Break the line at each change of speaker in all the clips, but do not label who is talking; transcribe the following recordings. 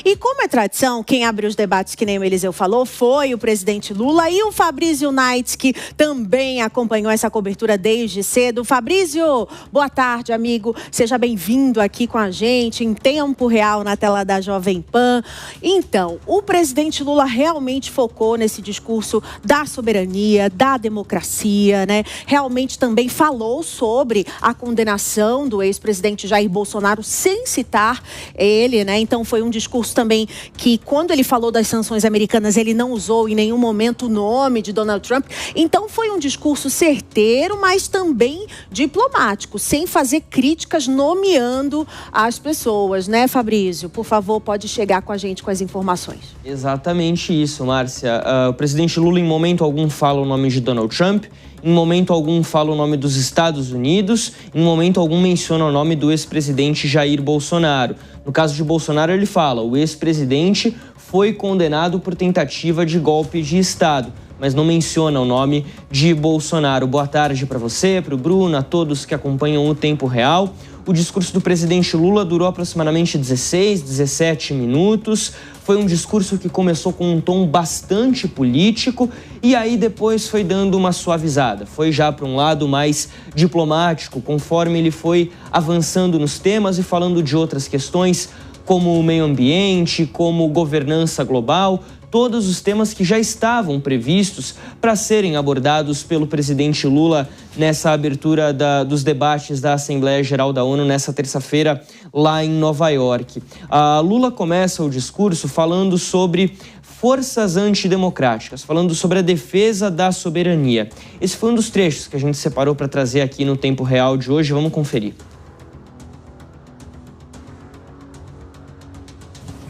E como é tradição, quem abriu os debates, que nem o Eliseu falou, foi o presidente Lula e o Fabrício Knight, que também acompanhou essa cobertura desde cedo. Fabrício, boa tarde, amigo. Seja bem-vindo aqui com a gente em tempo real na tela da Jovem Pan. Então, o presidente Lula realmente focou nesse discurso da soberania, da democracia, né? Realmente também falou sobre a condenação do ex-presidente Jair Bolsonaro sem citar ele, né? Então foi um discurso também que, quando ele falou das sanções americanas, ele não usou em nenhum momento o nome de Donald Trump. Então foi um discurso certeiro, mas também diplomático, sem fazer críticas, nomeando as pessoas, né, Fabrício? Por favor, pode chegar com a gente com as informações.
Exatamente isso, Márcia. O presidente Lula, em momento algum, fala o nome de Donald Trump, em momento algum fala o nome dos Estados Unidos, em momento algum menciona o nome do ex-presidente Jair Bolsonaro. No caso de Bolsonaro, ele fala: o ex-presidente foi condenado por tentativa de golpe de Estado, mas não menciona o nome de Bolsonaro. Boa tarde para você, para o Bruno, a todos que acompanham o Tempo Real. O discurso do presidente Lula durou aproximadamente 16, 17 minutos. Foi um discurso que começou com um tom bastante político e aí depois foi dando uma suavizada. Foi já para um lado mais diplomático, conforme ele foi avançando nos temas e falando de outras questões, como o meio ambiente, como governança global, todos os temas que já estavam previstos para serem abordados pelo presidente Lula nessa abertura dos debates da Assembleia Geral da ONU nessa terça-feira lá em Nova York. A Lula começa o discurso falando sobre forças antidemocráticas, falando sobre a defesa da soberania. Esse foi um dos trechos que a gente separou para trazer aqui no Tempo Real de hoje. Vamos conferir.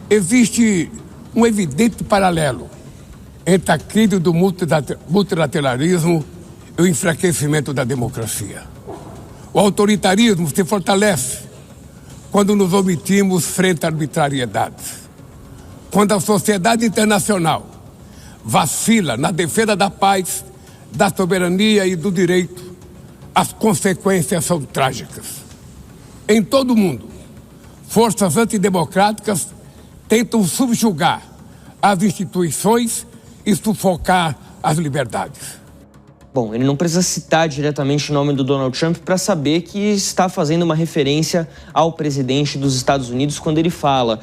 Existe um evidente paralelo entre a crise do multilateralismo e o enfraquecimento da democracia. O autoritarismo se fortalece quando nos omitimos frente à arbitrariedade. Quando a sociedade internacional vacila na defesa da paz, da soberania e do direito, as consequências são trágicas. Em todo o mundo, forças antidemocráticas tentam subjugar as instituições e sufocar as liberdades.
Bom, ele não precisa citar diretamente o nome do Donald Trump para saber que está fazendo uma referência ao presidente dos Estados Unidos quando ele fala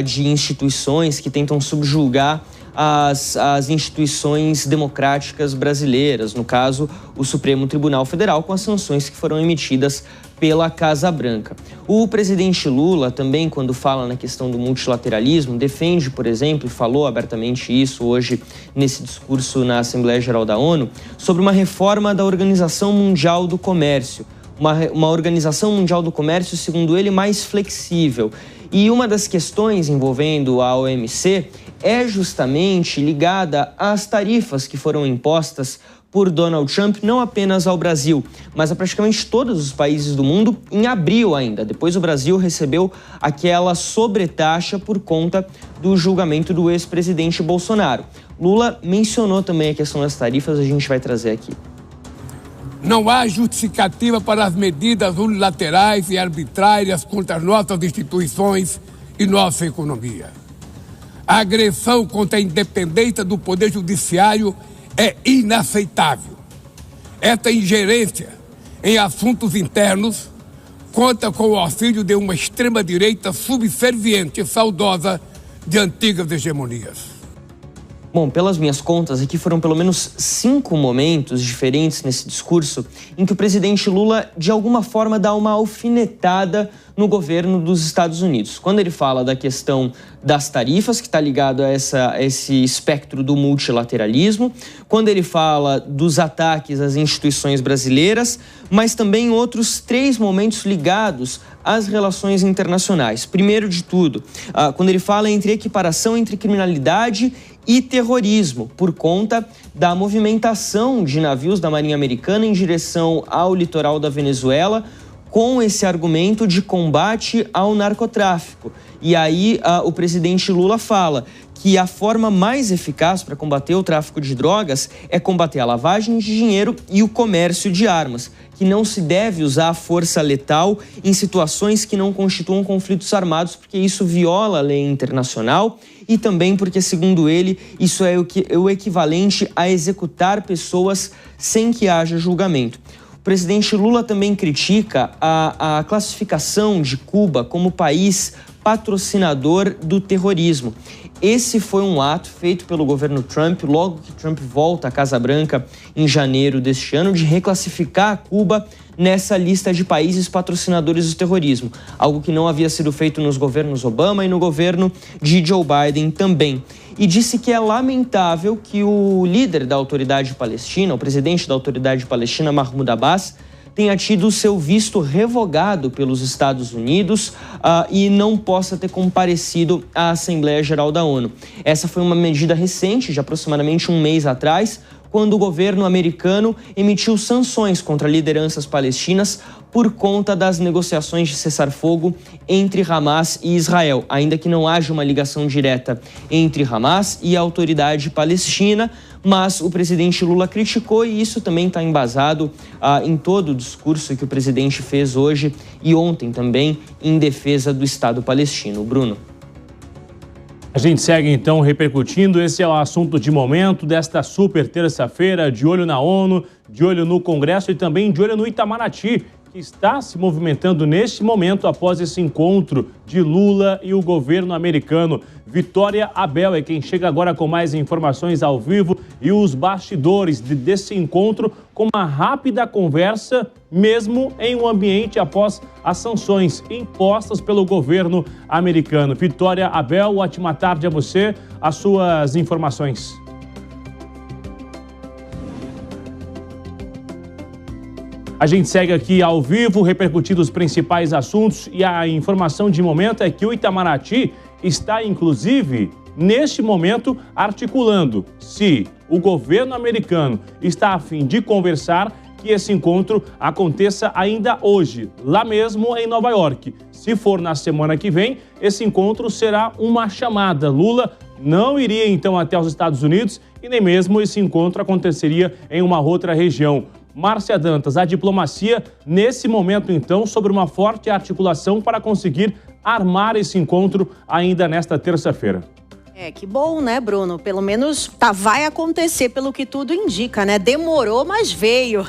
de instituições que tentam subjugar as instituições democráticas brasileiras, no caso, o Supremo Tribunal Federal, com as sanções que foram emitidas pela Casa Branca. O presidente Lula também, quando fala na questão do multilateralismo, defende, por exemplo, e falou abertamente isso hoje nesse discurso na Assembleia Geral da ONU, sobre uma reforma da Organização Mundial do Comércio. Uma Organização Mundial do Comércio, segundo ele, mais flexível. E uma das questões envolvendo a OMC é justamente ligada às tarifas que foram impostas por Donald Trump, não apenas ao Brasil, mas a praticamente todos os países do mundo em abril ainda. Depois o Brasil recebeu aquela sobretaxa por conta do julgamento do ex-presidente Bolsonaro. Lula mencionou também a questão das tarifas, a gente vai trazer aqui.
Não há justificativa para as medidas unilaterais e arbitrárias contra as nossas instituições e nossa economia. A agressão contra a independência do Poder Judiciário é inaceitável. Esta ingerência em assuntos internos conta com o auxílio de uma extrema-direita subserviente e saudosa de antigas hegemonias.
Bom, pelas minhas contas, aqui foram pelo menos 5 momentos diferentes nesse discurso em que o presidente Lula, de alguma forma, dá uma alfinetada no governo dos Estados Unidos. Quando ele fala da questão das tarifas, que está ligado a esse espectro do multilateralismo, quando ele fala dos ataques às instituições brasileiras, mas também outros 3 momentos ligados às relações internacionais. Primeiro de tudo, quando ele fala entre equiparação entre criminalidade e terrorismo, por conta da movimentação de navios da Marinha Americana em direção ao litoral da Venezuela, com esse argumento de combate ao narcotráfico. E aí o presidente Lula fala que a forma mais eficaz para combater o tráfico de drogas é combater a lavagem de dinheiro e o comércio de armas, que não se deve usar a força letal em situações que não constituam conflitos armados, porque isso viola a lei internacional e também porque, segundo ele, isso é o equivalente a executar pessoas sem que haja julgamento. O presidente Lula também critica a classificação de Cuba como país patrocinador do terrorismo. Esse foi um ato feito pelo governo Trump, logo que Trump volta à Casa Branca em janeiro deste ano, de reclassificar Cuba nessa lista de países patrocinadores do terrorismo, algo que não havia sido feito nos governos Obama e no governo de Joe Biden também. E disse que é lamentável que o líder da autoridade palestina, o presidente da autoridade palestina, Mahmoud Abbas, tenha tido seu visto revogado pelos Estados Unidos e não possa ter comparecido à Assembleia Geral da ONU. Essa foi uma medida recente, de aproximadamente um mês atrás, quando o governo americano emitiu sanções contra lideranças palestinas por conta das negociações de cessar-fogo entre Hamas e Israel, ainda que não haja uma ligação direta entre Hamas e a autoridade palestina, mas o presidente Lula criticou e isso também está embasado em todo o discurso que o presidente fez hoje e ontem também em defesa do Estado palestino. Bruno.
A gente segue então repercutindo, esse é o assunto de momento desta super terça-feira, de olho na ONU, de olho no Congresso e também de olho no Itamaraty, que está se movimentando neste momento após esse encontro de Lula e o governo americano. Vitória Abel é quem chega agora com mais informações ao vivo e os bastidores desse encontro com uma rápida conversa, mesmo em um ambiente após as sanções impostas pelo governo americano. Vitória Abel, ótima tarde a você, as suas informações. A gente segue aqui ao vivo, repercutindo os principais assuntos e a informação de momento é que o Itamaraty está, inclusive, neste momento, articulando se o governo americano está a fim de conversar, que esse encontro aconteça ainda hoje, lá mesmo em Nova York. Se for na semana que vem, esse encontro será uma chamada. Lula não iria, então, até os Estados Unidos e nem mesmo esse encontro aconteceria em uma outra região. Márcia Dantas, a diplomacia, nesse momento, então, sobre uma forte articulação para conseguir armar esse encontro ainda nesta terça-feira.
Que bom, né, Bruno? Pelo menos vai acontecer, pelo que tudo indica, né? Demorou, mas veio.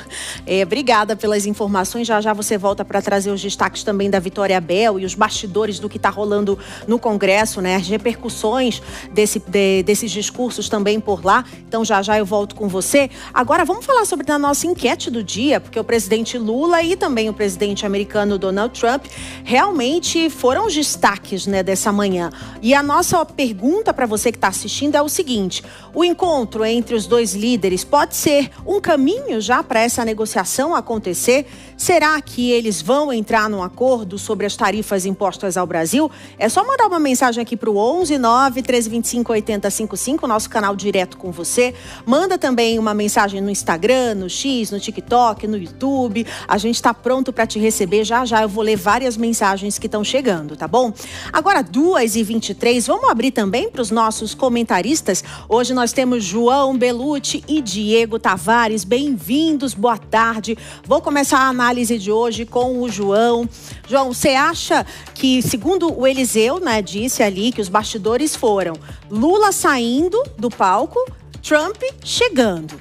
Obrigada pelas informações. Já você volta para trazer os destaques também da Vitória Abel e os bastidores do que está rolando no Congresso, né? As repercussões desses discursos também por lá. Então, já eu volto com você. Agora, vamos falar sobre a nossa enquete do dia, porque o presidente Lula e também o presidente americano Donald Trump realmente foram os destaques, né, dessa manhã. E a nossa pergunta para você que está assistindo é o seguinte: o encontro entre os dois líderes pode ser um caminho já para essa negociação acontecer? Será que eles vão entrar num acordo sobre as tarifas impostas ao Brasil? É só mandar uma mensagem aqui para o 11 9 1325 8055, nosso canal direto com você. Manda também uma mensagem no Instagram, no X, no TikTok, no YouTube. A gente está pronto para te receber. Já eu vou ler várias mensagens que estão chegando, tá bom? Agora, 2h23, vamos abrir também para os nossos comentaristas. Hoje nós temos João Belucci e Diego Tavares. Bem-vindos, boa tarde. Vou começar a análise de hoje com o João. João, você acha que, segundo o Eliseu, né, disse ali que os bastidores foram Lula saindo do palco, Trump chegando?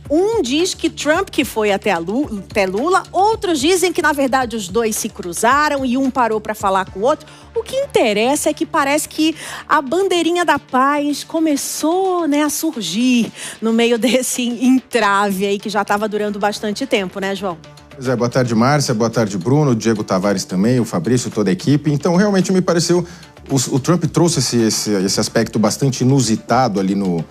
Um diz que Trump que foi até Lula, outros dizem que, na verdade, os dois se cruzaram e um parou para falar com o outro. O que interessa é que parece que a bandeirinha da paz começou, né, a surgir no meio desse entrave aí que já estava durando bastante tempo, né, João?
Pois é, boa tarde, Márcia, boa tarde, Bruno, Diego Tavares também, o Fabrício, toda a equipe. Então, realmente me pareceu, o Trump trouxe esse aspecto bastante inusitado ali no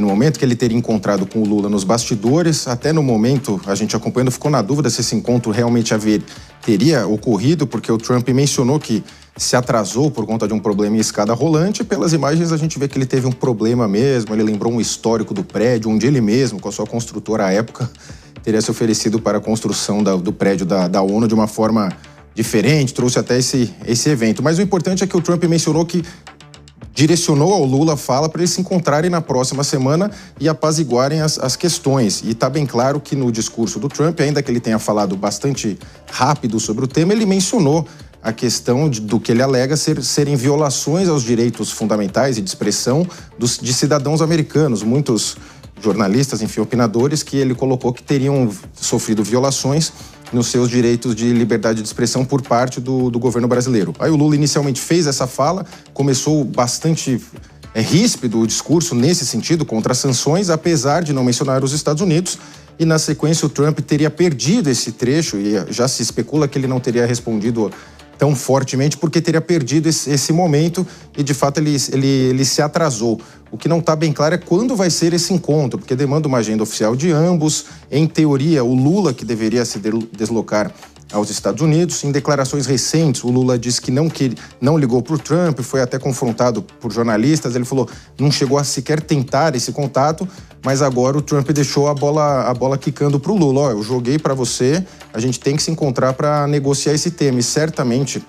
momento, que ele teria encontrado com o Lula nos bastidores. Até no momento, a gente acompanhando, ficou na dúvida se esse encontro realmente teria ocorrido, porque o Trump mencionou que se atrasou por conta de um problema em escada rolante. Pelas imagens, a gente vê que ele teve um problema mesmo. Ele lembrou um histórico do prédio, onde ele mesmo, com a sua construtora à época, teria se oferecido para a construção do prédio da ONU de uma forma diferente, trouxe até esse evento. Mas o importante é que o Trump mencionou que direcionou ao Lula a fala para eles se encontrarem na próxima semana e apaziguarem as questões. E está bem claro que no discurso do Trump, ainda que ele tenha falado bastante rápido sobre o tema, ele mencionou a questão do que ele alega serem violações aos direitos fundamentais e de expressão de cidadãos americanos. Muitos jornalistas, enfim, opinadores, que ele colocou que teriam sofrido violações nos seus direitos de liberdade de expressão por parte do governo brasileiro. Aí o Lula inicialmente fez essa fala, começou bastante ríspido o discurso nesse sentido, contra as sanções, apesar de não mencionar os Estados Unidos, e na sequência o Trump teria perdido esse trecho, e já se especula que ele não teria respondido tão fortemente porque teria perdido esse momento e, de fato, ele se atrasou. O que não está bem claro é quando vai ser esse encontro, porque demanda uma agenda oficial de ambos. Em teoria, o Lula que deveria se deslocar aos Estados Unidos. Em declarações recentes, o Lula disse que não ligou para o Trump, foi até confrontado por jornalistas. Ele falou não chegou a sequer tentar esse contato, mas agora o Trump deixou a bola quicando para o Lula. Eu joguei para você, a gente tem que se encontrar para negociar esse tema. E certamente,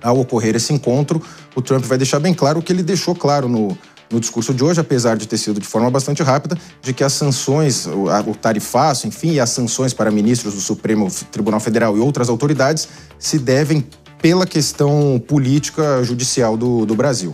ao ocorrer esse encontro, o Trump vai deixar bem claro o que ele deixou claro no discurso de hoje, apesar de ter sido de forma bastante rápida, de que as sanções, o tarifaço, enfim, e as sanções para ministros do Supremo Tribunal Federal e outras autoridades se devem pela questão política judicial do Brasil.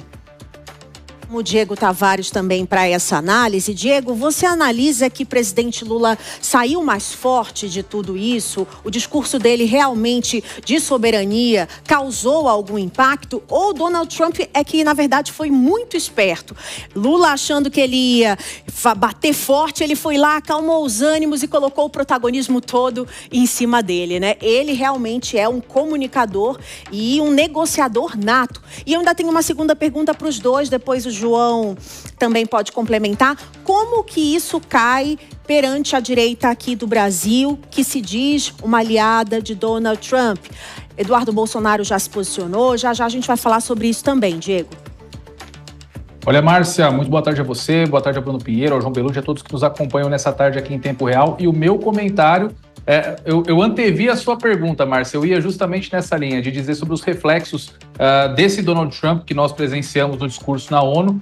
O Diego Tavares também para essa análise. Diego, você analisa que o presidente Lula saiu mais forte de tudo isso? O discurso dele realmente de soberania causou algum impacto? Ou Donald Trump é que, na verdade, foi muito esperto? Lula achando que ele ia bater forte, ele foi lá, acalmou os ânimos e colocou o protagonismo todo em cima dele, né? Ele realmente é um comunicador e um negociador nato. E eu ainda tenho uma segunda pergunta para os dois, depois o João também pode complementar. Como que isso cai perante a direita aqui do Brasil, que se diz uma aliada de Donald Trump? Eduardo Bolsonaro já se posicionou, já a gente vai falar sobre isso também, Diego.
Olha, Márcia, muito boa tarde a você, boa tarde a Bruno Pinheiro, ao João Belucci, a todos que nos acompanham nessa tarde aqui em tempo real. E o meu comentário, eu antevi a sua pergunta, Márcia, eu ia justamente nessa linha de dizer sobre os reflexos desse Donald Trump que nós presenciamos no discurso na ONU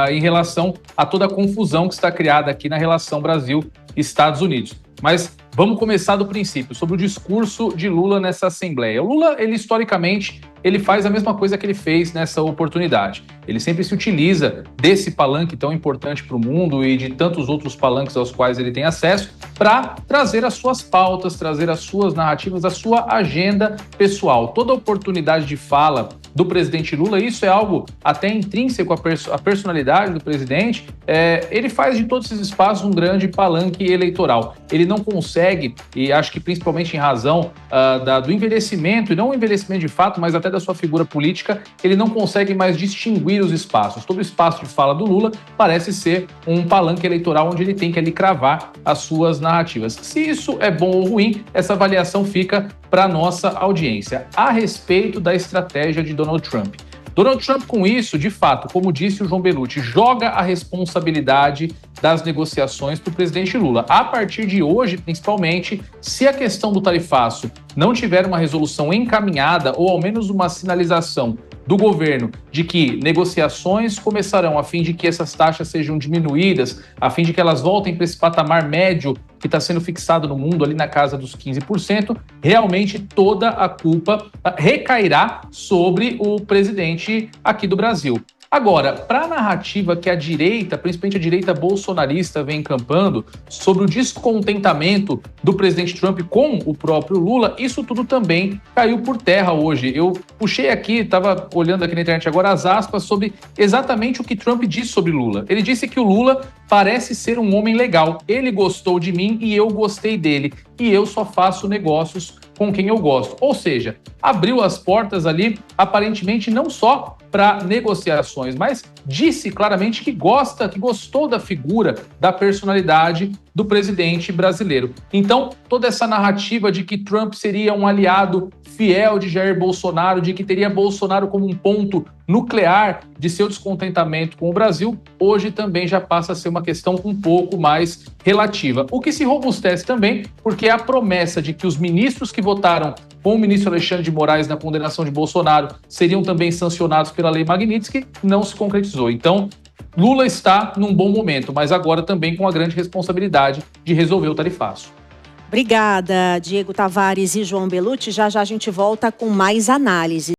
em relação a toda a confusão que está criada aqui na relação Brasil-Estados Unidos. Mas vamos começar do princípio, sobre o discurso de Lula nessa Assembleia. O Lula, ele historicamente, ele faz a mesma coisa que ele fez nessa oportunidade. Ele sempre se utiliza desse palanque tão importante para o mundo e de tantos outros palanques aos quais ele tem acesso para trazer as suas pautas, trazer as suas narrativas, a sua agenda pessoal. Toda oportunidade de fala do presidente Lula, isso é algo até intrínseco à personalidade do presidente, ele faz de todos esses espaços um grande palanque eleitoral. Ele não consegue, e acho que principalmente em razão do envelhecimento, e não o envelhecimento de fato, mas até da sua figura política, ele não consegue mais distinguir os espaços. Todo o espaço de fala do Lula parece ser um palanque eleitoral onde ele tem que ali cravar as suas narrativas. Se isso é bom ou ruim, essa avaliação fica para a nossa audiência. A respeito da estratégia de Donald Trump. Donald Trump, com isso, de fato, como disse o João Belucci, joga a responsabilidade das negociações para o presidente Lula. A partir de hoje, principalmente, se a questão do tarifaço não tiver uma resolução encaminhada ou ao menos uma sinalização do governo de que negociações começarão a fim de que essas taxas sejam diminuídas, a fim de que elas voltem para esse patamar médio que está sendo fixado no mundo ali na casa dos 15%, realmente toda a culpa recairá sobre o presidente aqui do Brasil. Agora, para a narrativa que a direita, principalmente a direita bolsonarista, vem encampando sobre o descontentamento do presidente Trump com o próprio Lula, isso tudo também caiu por terra hoje. Eu puxei aqui, estava olhando aqui na internet agora as aspas sobre exatamente o que Trump disse sobre Lula. Ele disse que o Lula parece ser um homem legal. Ele gostou de mim e eu gostei dele. E eu só faço negócios com quem eu gosto. Ou seja, abriu as portas ali, aparentemente não só para negociações, mas disse claramente que gostou da figura, da personalidade do presidente brasileiro. Então, toda essa narrativa de que Trump seria um aliado fiel de Jair Bolsonaro, de que teria Bolsonaro como um ponto nuclear de seu descontentamento com o Brasil, hoje também já passa a ser uma questão um pouco mais relativa. O que se robustece também, porque a promessa de que os ministros que votaram com o ministro Alexandre de Moraes na condenação de Bolsonaro, seriam também sancionados pela Lei Magnitsky, não se concretizou. Então, Lula está num bom momento, mas agora também com a grande responsabilidade de resolver o tarifaço.
Obrigada, Diego Tavares e João Belucci. Já já a gente volta com mais análise.